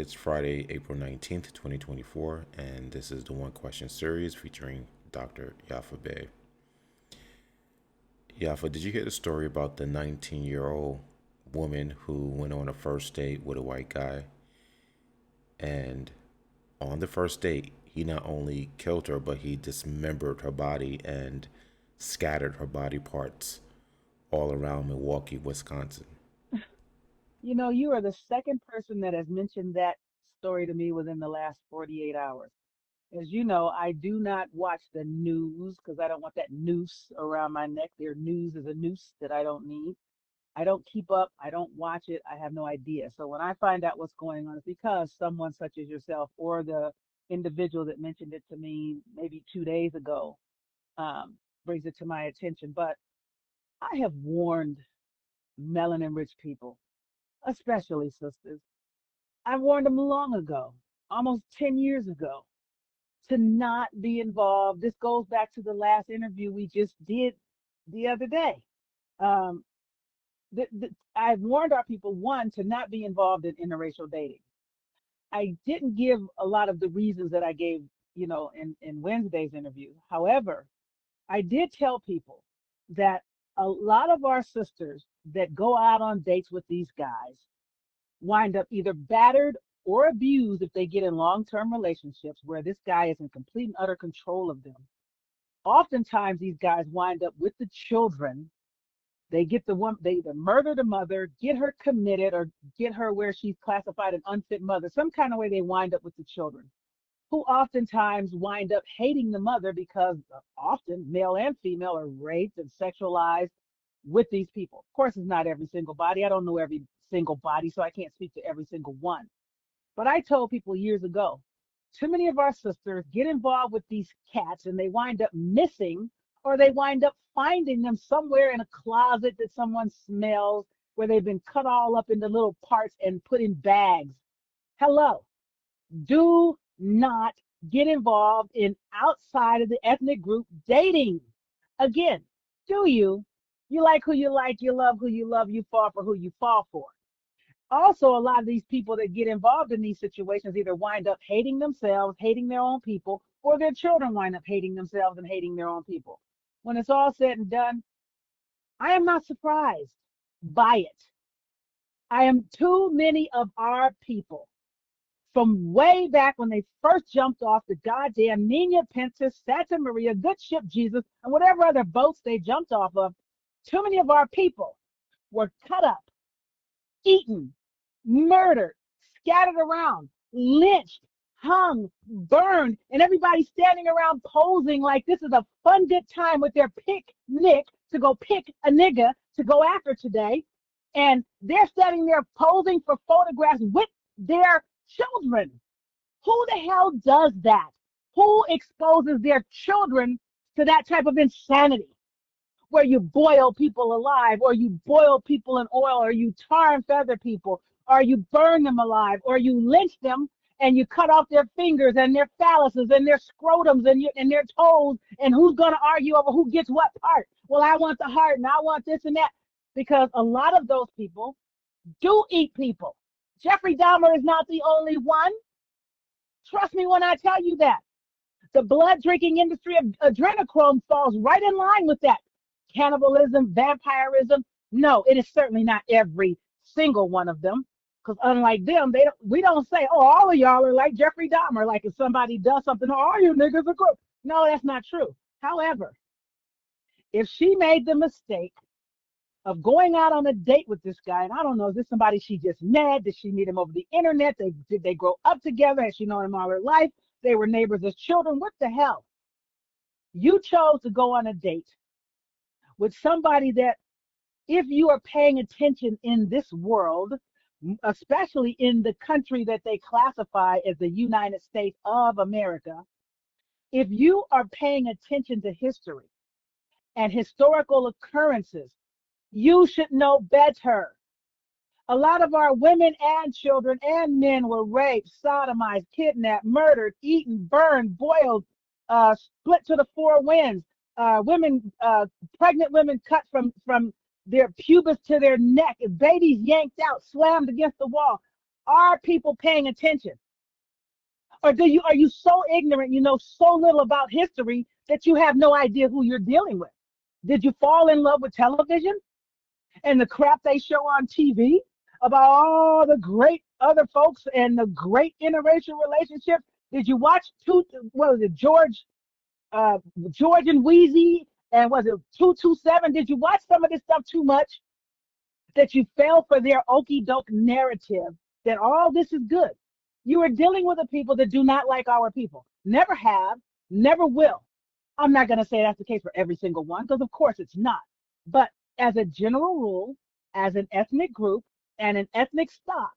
It's Friday, April 19th, 2024, and this is the One Question series featuring Dr. Yaffa Bey. Yaffa, did you hear the story about the 19-year-old woman who went on a first date with a white guy? And on the first date, he not only killed her, but he dismembered her body and scattered her body parts all around Milwaukee, Wisconsin. You know, you are the second person that has mentioned that story to me within the last 48 hours. As you know, I do not watch the news because I don't want that noose around my neck. Their news is a noose that I don't need. I don't keep up. I don't watch it. I have no idea. So when I find out what's going on, it's because someone such as yourself or the individual that mentioned it to me maybe 2 days ago um, brings it to my attention. But I have warned melanin rich people, especially sisters. I warned them long ago, almost 10 years ago, to not be involved. This goes back to the last interview we just did the other day. Um, I warned our people, one, to not be involved in interracial dating. I didn't give a lot of the reasons that I gave, in Wednesday's interview. However, I did tell people that a lot of our sisters that go out on dates with these guys wind up either battered or abused if they get in long-term relationships where this guy is in complete and utter control of them. Oftentimes, these guys wind up with the children. They get the one, they either murder the mother, get her committed, or get her where she's classified an unfit mother. Some kind of way they wind up with the children, who oftentimes wind up hating the mother because often male and female are raped and sexualized with these people. Of course, it's not every single body. I don't know every single body, so I can't speak to every single one. But I told people years ago, too many of our sisters get involved with these cats and they wind up missing, or they wind up finding them somewhere in a closet that someone smells, where they've been cut all up into little parts and put in bags. Hello. Do not get involved in outside of the ethnic group dating. Again, do you? You like who you like, you love who you love, you fall for who you fall for. Also, a lot of these people that get involved in these situations either wind up hating themselves, hating their own people, or their children wind up hating themselves and hating their own people. When it's all said and done, I am not surprised by it. I am too many of our people from way back when they first jumped off the goddamn Nina Pinta, Santa Maria, Good Ship Jesus, and whatever other boats they jumped off of. Too many of our people were cut up, eaten, murdered, scattered around, lynched, hung, burned, and everybody standing around posing like this is a fun, good time with their picnic to go pick a nigga to go after today. And they're standing there posing for photographs with their children. Who the hell does that? Who exposes their children to that type of insanity? Where you boil people alive, or you boil people in oil, or you tar and feather people, or you burn them alive, or you lynch them and you cut off their fingers and their phalluses and their scrotums and their toes. And who's going to argue over who gets what part? Well, I want the heart and I want this and that. Because a lot of those people do eat people. Jeffrey Dahmer is not the only one. Trust me when I tell you that. The blood drinking industry of adrenochrome falls right in line with that. Cannibalism, vampirism. No, it is certainly not every single one of them. Because unlike them, we don't say, oh, all of y'all are like Jeffrey Dahmer. Like if somebody does something, oh, all you niggas are good. No, that's not true. However, if she made the mistake of going out on a date with this guy, and I don't know, is this somebody she just met? Did she meet him over the internet? Did they grow up together? Has she known him all her life? They were neighbors as children. What the hell? You chose to go on a date with somebody that, if you are paying attention in this world, especially in the country that they classify as the United States of America, if you are paying attention to history and historical occurrences, you should know better. A lot of our women and children and men were raped, sodomized, kidnapped, murdered, eaten, burned, boiled, split to the four winds. Women, pregnant women cut from their pubis to their neck, babies yanked out, slammed against the wall. Are people paying attention? Or are you so ignorant, you know so little about history that you have no idea who you're dealing with? Did you fall in love with television and the crap they show on TV about all the great other folks and the great interracial relationships? Did you watch what was it, George and Wheezy, and was it 227? Did you watch some of this stuff too much that you fell for their okey doke narrative that all this is good? You are dealing with a people that do not like our people. Never have, never will. I'm not going to say that's the case for every single one, because of course it's not. But as a general rule, as an ethnic group and an ethnic stock,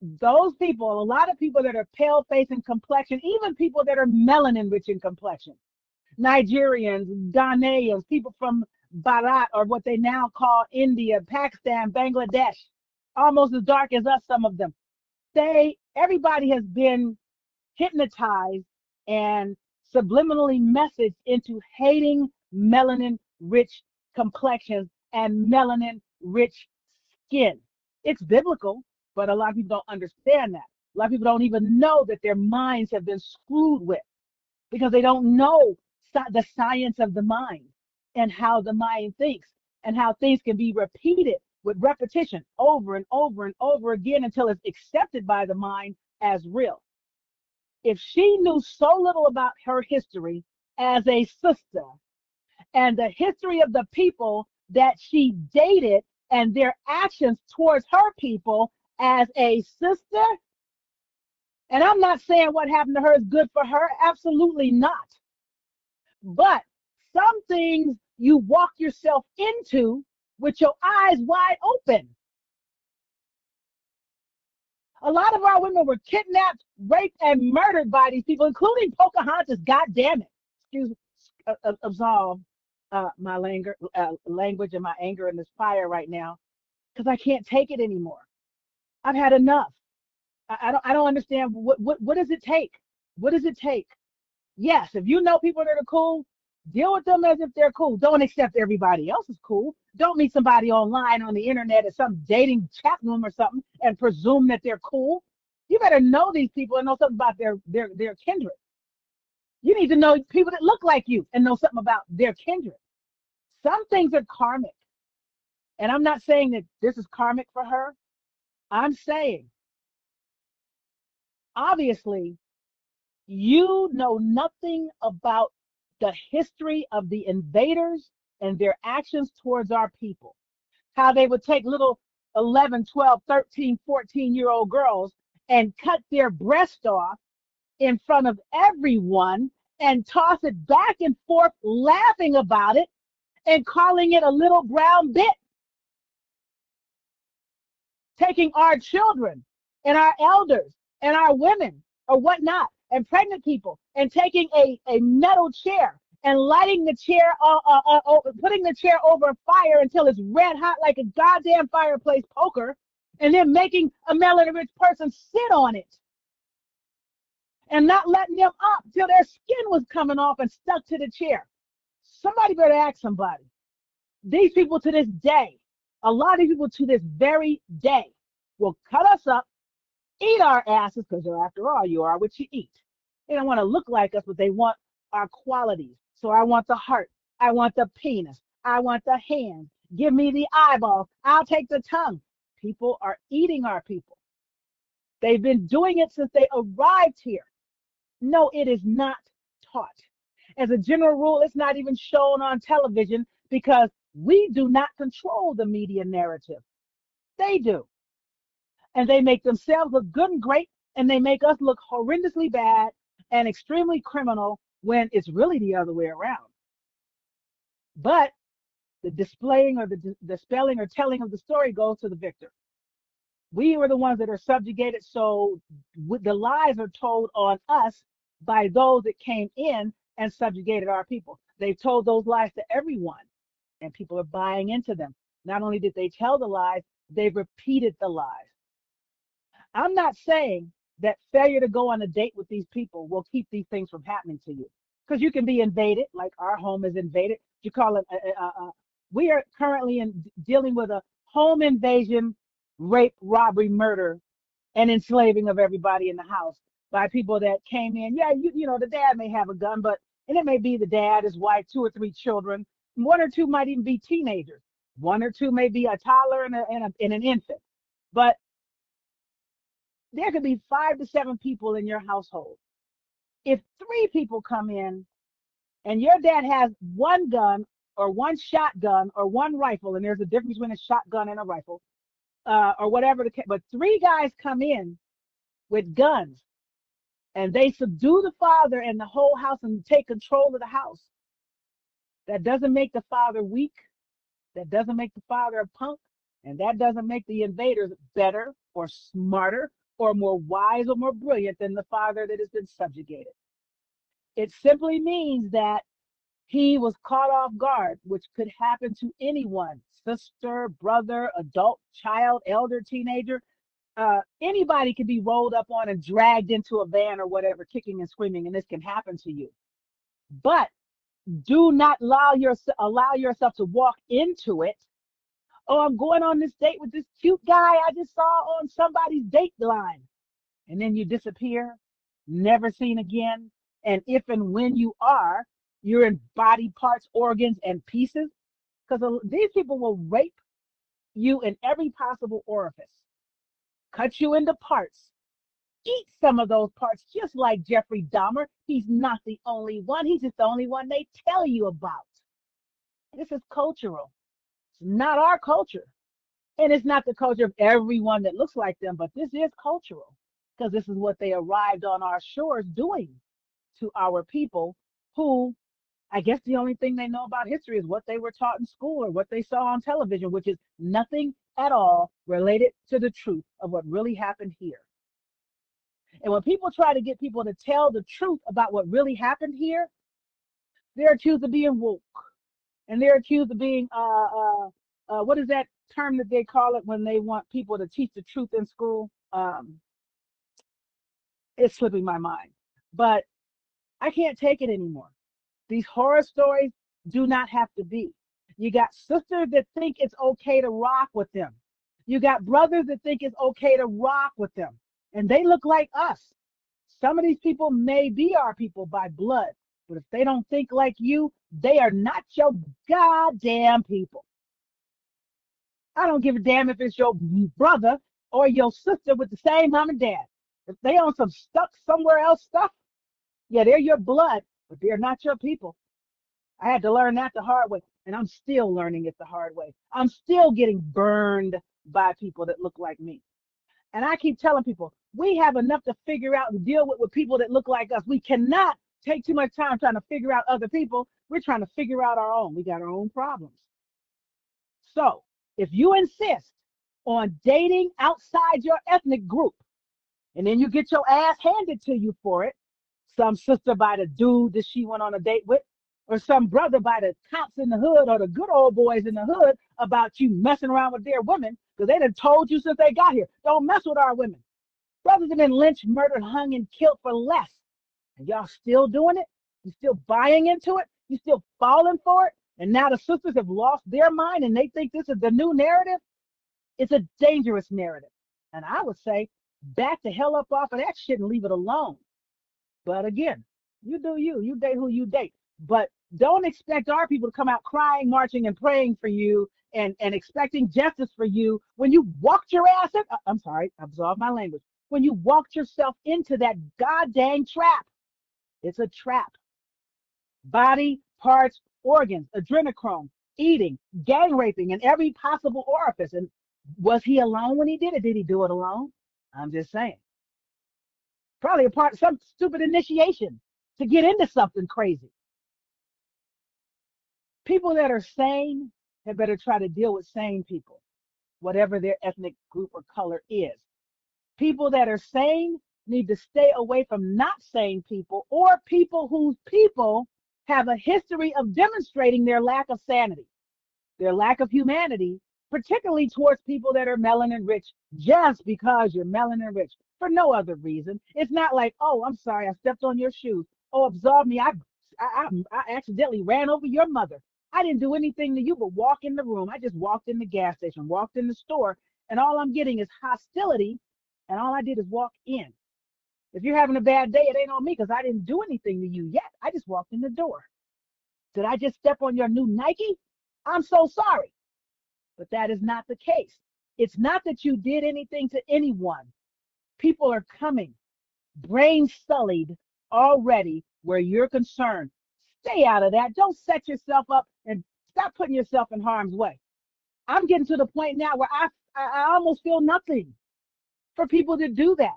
those people, a lot of people that are pale face in complexion, even people that are melanin rich in complexion, Nigerians, Ghanaians, people from Bharat, or what they now call India, Pakistan, Bangladesh, almost as dark as us, some of them. Everybody has been hypnotized and subliminally messaged into hating melanin rich complexions and melanin rich skin. It's biblical, but a lot of people don't understand that. A lot of people don't even know that their minds have been screwed with, because they don't know the science of the mind and how the mind thinks and how things can be repeated with repetition over and over and over again until it's accepted by the mind as real. If she knew so little about her history as a sister and the history of the people that she dated and their actions towards her people as a sister, and I'm not saying what happened to her is good for her, absolutely not. But some things you walk yourself into with your eyes wide open. A lot of our women were kidnapped, raped, and murdered by these people, including Pocahontas. God damn it! Excuse, absolve my language and my anger in this fire right now, because I can't take it anymore. I've had enough. I don't understand what does it take? What does it take? Yes, if you know people that are cool, deal with them as if they're cool. Don't accept everybody else is cool. Don't meet somebody online on the internet at some dating chat room or something and presume that they're cool. You better know these people and know something about their kindred. You need to know people that look like you and know something about their kindred. Some things are karmic. And I'm not saying that this is karmic for her. I'm saying, obviously, you know nothing about the history of the invaders and their actions towards our people. How they would take little 11, 12, 13, 14-year-old girls and cut their breast off in front of everyone and toss it back and forth, laughing about it and calling it a little brown bit. Taking our children and our elders and our women or whatnot and pregnant people and taking a metal chair and lighting the chair, putting the chair over fire until it's red hot like a goddamn fireplace poker, and then making a melanin rich person sit on it and not letting them up till their skin was coming off and stuck to the chair. Somebody better ask somebody. These people to this day, a lot of people to this very day, will cut us up, eat our asses, because after all, you are what you eat. They don't want to look like us, but they want our qualities. So I want the heart. I want the penis. I want the hand. Give me the eyeballs. I'll take the tongue. People are eating our people. They've been doing it since they arrived here. No, it is not taught. As a general rule, it's not even shown on television because we do not control the media narrative. They do. And they make themselves look good and great, and they make us look horrendously bad and extremely criminal when it's really the other way around. But the displaying or the spelling or telling of the story goes to the victor. We were the ones that are subjugated, so the lies are told on us by those that came in and subjugated our people. They've told those lies to everyone, and people are buying into them. Not only did they tell the lies, they've repeated the lies. I'm not saying that failure to go on a date with these people will keep these things from happening to you, because you can be invaded, like our home is invaded. You call it. We are currently dealing with a home invasion, rape, robbery, murder and enslaving of everybody in the house by people that came in. Yeah, you know, the dad may have a gun, and it may be the dad, his wife, two or three children. One or two might even be teenagers. One or two may be a toddler and an infant. But there could be 5 to 7 people in your household. If 3 people come in and your dad has one gun or one shotgun or one rifle, and there's a difference between a shotgun and a rifle, or whatever the case, but 3 guys come in with guns and they subdue the father and the whole house and take control of the house. That doesn't make the father weak. That doesn't make the father a punk. And that doesn't make the invaders better or smarter or more wise or more brilliant than the father that has been subjugated. It simply means that he was caught off guard, which could happen to anyone: sister, brother, adult, child, elder, teenager. Anybody can be rolled up on and dragged into a van or whatever, kicking and screaming, and this can happen to you. But do not allow yourself to walk into it. Oh, I'm going on this date with this cute guy I just saw on somebody's date line. And then you disappear, never seen again. And if and when you are, you're in body parts, organs, and pieces. Because these people will rape you in every possible orifice, cut you into parts, eat some of those parts, just like Jeffrey Dahmer. He's not the only one. He's just the only one they tell you about. This is cultural. It's not our culture. And it's not the culture of everyone that looks like them, but this is cultural because this is what they arrived on our shores doing to our people who, I guess the only thing they know about history is what they were taught in school or what they saw on television, which is nothing at all related to the truth of what really happened here. And when people try to get people to tell the truth about what really happened here, they're accused of being woke. And they're accused of being, what is that term that they call it when they want people to teach the truth in school? It's slipping my mind. But I can't take it anymore. These horror stories do not have to be. You got sisters that think it's okay to rock with them. You got brothers that think it's okay to rock with them. And they look like us. Some of these people may be our people by blood, but if they don't think like you, they are not your goddamn people. I don't give a damn if it's your brother or your sister with the same mom and dad. If they on some stuck somewhere else stuff, yeah, they're your blood, but they're not your people. I had to learn that the hard way, and I'm still learning it the hard way. I'm still getting burned by people that look like me. And I keep telling people, we have enough to figure out and deal with people that look like us. We cannot take too much time trying to figure out other people. We're trying to figure out our own. We got our own problems. So if you insist on dating outside your ethnic group, and then you get your ass handed to you for it, some sister by the dude that she went on a date with, or some brother by the cops in the hood or the good old boys in the hood about you messing around with their women, because they done told you since they got here, don't mess with our women. Brothers have been lynched, murdered, hung, and killed for less. And y'all still doing it? You still buying into it? You still falling for it? And now the sisters have lost their mind and they think this is the new narrative? It's a dangerous narrative. And I would say, back the hell up off of that shit and leave it alone. But again, you do you. You date who you date. But don't expect our people to come out crying, marching, and praying for you and expecting justice for you when you walked your ass in. I'm sorry, absolve my language. When you walked yourself into that goddamn trap. It's a trap. Body, parts, organs, adrenochrome, eating, gang raping, and every possible orifice. And was he alone when he did it? Did he do it alone? I'm just saying. Probably a part of some stupid initiation to get into something crazy. People that are sane had better try to deal with sane people, whatever their ethnic group or color is. People that are sane need to stay away from not sane people or people whose people have a history of demonstrating their lack of sanity, their lack of humanity, particularly towards people that are melanin rich, just because you're melanin rich, for no other reason. It's not like, oh, I'm sorry, I stepped on your shoes. Oh, absolve me, I accidentally ran over your mother. I didn't do anything to you but walk in the room. I just walked in the gas station, walked in the store, and all I'm getting is hostility And all I did is walk in. If you're having a bad day, it ain't on me because I didn't do anything to you yet. I just walked in the door. Did I just step on your new Nike? I'm so sorry. But that is not the case. It's not that you did anything to anyone. People are coming, brain sullied already where you're concerned. Stay out of that. Don't set yourself up and stop putting yourself in harm's way. I'm getting to the point now where I almost feel nothing for people to do that.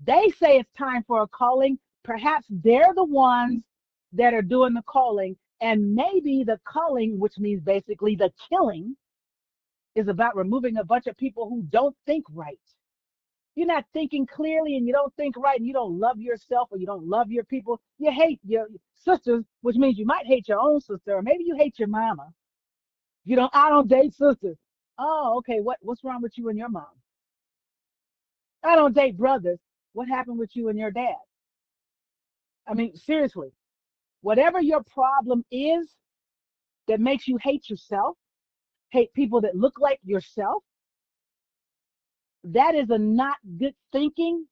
They say it's time for a calling. Perhaps they're the ones that are doing the calling. And maybe the culling, which means basically the killing, is about removing a bunch of people who don't think right. You're not thinking clearly and you don't think right and you don't love yourself or you don't love your people. You hate your sisters, which means you might hate your own sister, or maybe you hate your mama. You don't, I don't date sisters. Oh, okay. What's wrong with you and your mom? I don't date brothers. What happened with you and your dad? I mean, seriously, whatever your problem is that makes you hate yourself, hate people that look like yourself, that is a not good thinking.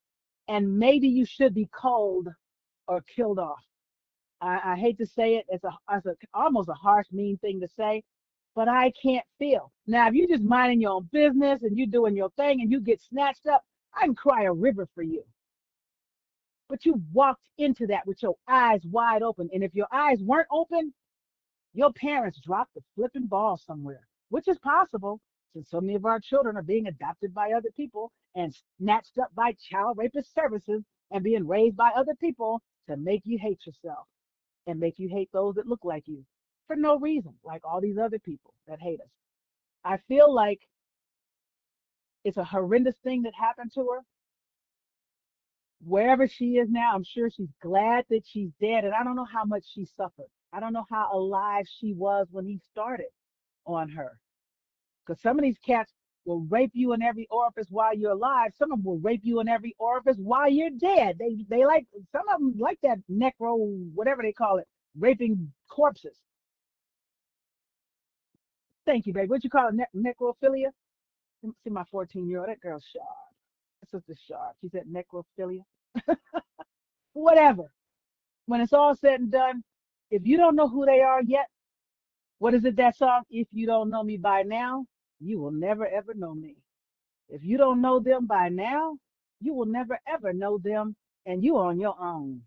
And maybe you should be culled or killed off. I hate to say it, it's almost a harsh, mean thing to say, but I can't feel. Now, if you're just minding your own business and you're doing your thing and you get snatched up, I can cry a river for you. But you walked into that with your eyes wide open. And if your eyes weren't open, your parents dropped the flipping ball somewhere, which is possible since so many of our children are being adopted by other people and snatched up by child rapist services and being raised by other people to make you hate yourself and make you hate those that look like you for no reason, like all these other people that hate us. I feel like it's a horrendous thing that happened to her. Wherever she is now, I'm sure she's glad that she's dead. And I don't know how much she suffered. I don't know how alive she was when he started on her. Because some of these cats will rape you in every orifice while you're alive. Some of them will rape you in every orifice while you're dead. They like, some of them like that necro, whatever they call it, raping corpses. Thank you, baby. What you call it? Necrophilia? See my 14-year-old. That girl's sharp. That's sister sharp. She said necrophilia. Whatever. When it's all said and done, if you don't know who they are yet, what is it that song? If you don't know me by now, you will never ever know me. If you don't know them by now, you will never ever know them, and you on your own.